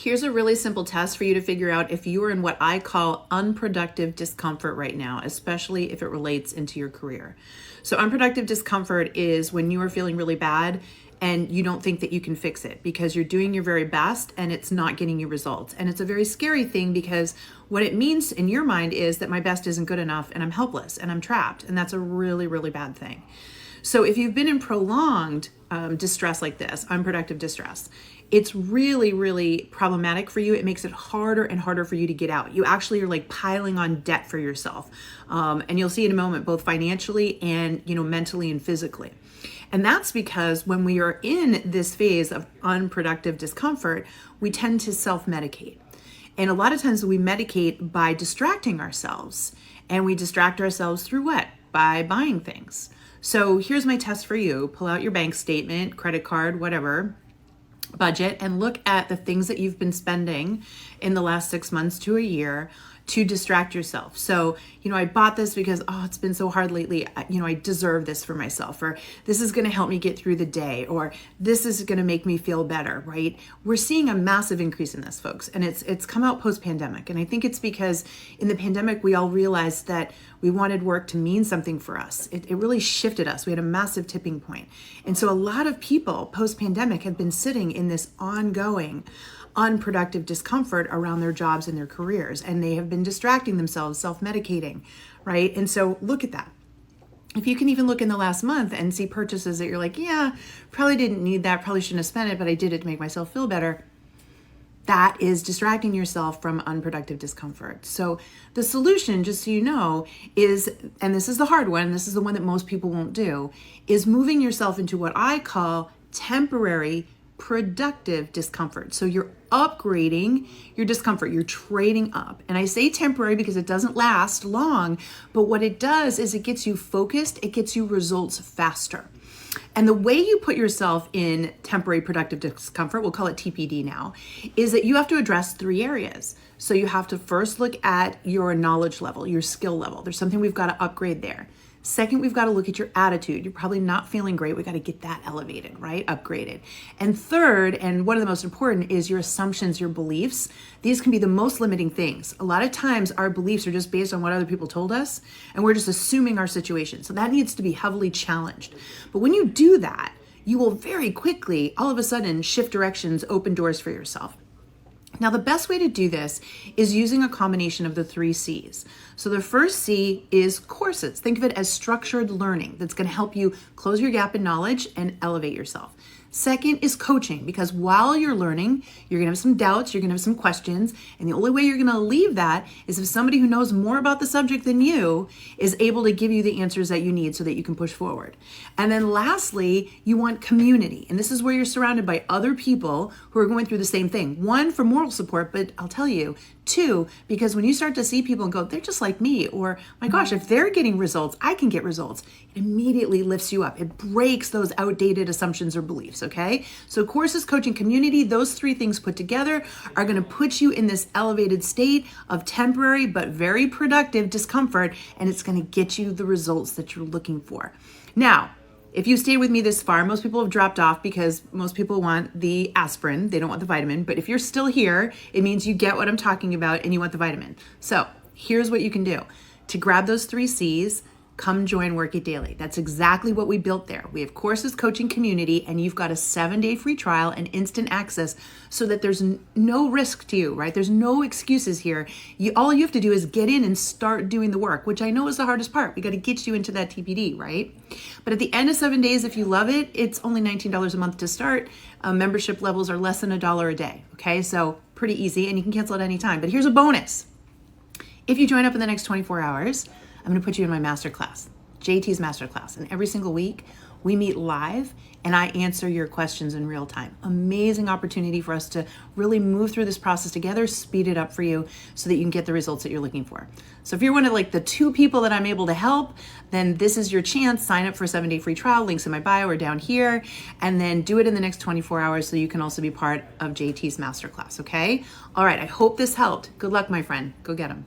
Here's a really simple test for you to figure out if you are in what I call unproductive discomfort right now, especially if it relates into your career. So unproductive discomfort is when you are feeling really bad and you don't think that you can fix it because you're doing your very best and it's not getting you results. And it's a very scary thing because what it means in your mind is that my best isn't good enough and I'm helpless and I'm trapped. And that's a really, really bad thing. So if you've been in prolonged distress like this, unproductive distress, it's really, really problematic for you. It makes it harder and harder for you to get out. You actually are like piling on debt for yourself. And you'll see in a moment, both financially and, mentally and physically. And that's because when we are in this phase of unproductive discomfort, we tend to self-medicate. And a lot of times we medicate by distracting ourselves. And we distract ourselves through what? By buying things. So here's my test for you. Pull out your bank statement, credit card, whatever, budget, and look at the things that you've been spending in the last 6 months to a year to distract yourself. So, I bought this because, it's been so hard lately. I deserve this for myself, or this is going to help me get through the day, or this is going to make me feel better, right? We're seeing a massive increase in this, folks. And it's come out post-pandemic. And I think it's because in the pandemic, we all realized that we wanted work to mean something for us. It really shifted us. We had a massive tipping point. And so a lot of people post-pandemic have been sitting in this ongoing unproductive discomfort around their jobs and their careers. And they have been distracting themselves, self-medicating, right? And so look at that. If you can even look in the last month and see purchases that you're like, yeah, probably didn't need that, probably shouldn't have spent it, but I did it to make myself feel better. That is distracting yourself from unproductive discomfort. So the solution, just so you know, is, and this is the hard one, this is the one that most people won't do, is moving yourself into what I call temporary productive discomfort. So you're upgrading your discomfort, you're trading up. And I say temporary because it doesn't last long, but what it does is it gets you focused, it gets you results faster. And the way you put yourself in temporary productive discomfort, we'll call it TPD now, is that you have to address 3 areas. So you have to first look at your knowledge level, your skill level. There's something we've got to upgrade there. Second, we've got to look at your attitude. You're probably not feeling great. We got to get that elevated, right? Upgraded. And third, and one of the most important, is your assumptions, your beliefs. These can be the most limiting things. A lot of times our beliefs are just based on what other people told us, and we're just assuming our situation. So that needs to be heavily challenged. But when you do that, you will very quickly, all of a sudden, shift directions, open doors for yourself. Now, the best way to do this is using a combination of the 3 C's. So the first C is courses. Think of it as structured learning that's going to help you close your gap in knowledge and elevate yourself. Second is coaching, because while you're learning, you're going to have some doubts, you're going to have some questions, and the only way you're going to leave that is if somebody who knows more about the subject than you is able to give you the answers that you need so that you can push forward. And then lastly, you want community. And this is where you're surrounded by other people who are going through the same thing. 1, for moral support, but I'll tell you, 2, because when you start to see people and go, they're just like me, or my gosh, if they're getting results, I can get results, it immediately lifts you up. It breaks those outdated assumptions or beliefs, okay? So courses, coaching, community, those 3 things put together are going to put you in this elevated state of temporary but very productive discomfort, and it's going to get you the results that you're looking for. Now, if you stayed with me this far, most people have dropped off because most people want the aspirin. They don't want the vitamin. But if you're still here, it means you get what I'm talking about and you want the vitamin. So here's what you can do. To grab those 3 C's, come join Work It Daily. That's exactly what we built there. We have courses, coaching, community, and you've got a 7-day free trial and instant access so that there's no risk to you, right? There's no excuses here. All you have to do is get in and start doing the work, which I know is the hardest part. We got to get you into that TPD, right? But at the end of 7 days, if you love it, it's only $19 a month to start. Membership levels are less than $1 a day, okay? So pretty easy, and you can cancel at any time. But here's a bonus. If you join up in the next 24 hours, I'm going to put you in my masterclass, JT's masterclass. And every single week we meet live and I answer your questions in real time. Amazing opportunity for us to really move through this process together, speed it up for you so that you can get the results that you're looking for. So if you're one of the 2 people that I'm able to help, then this is your chance. Sign up for a 7-day free trial. Links in my bio or down here. And then do it in the next 24 hours so you can also be part of JT's masterclass, okay? All right, I hope this helped. Good luck, my friend. Go get them.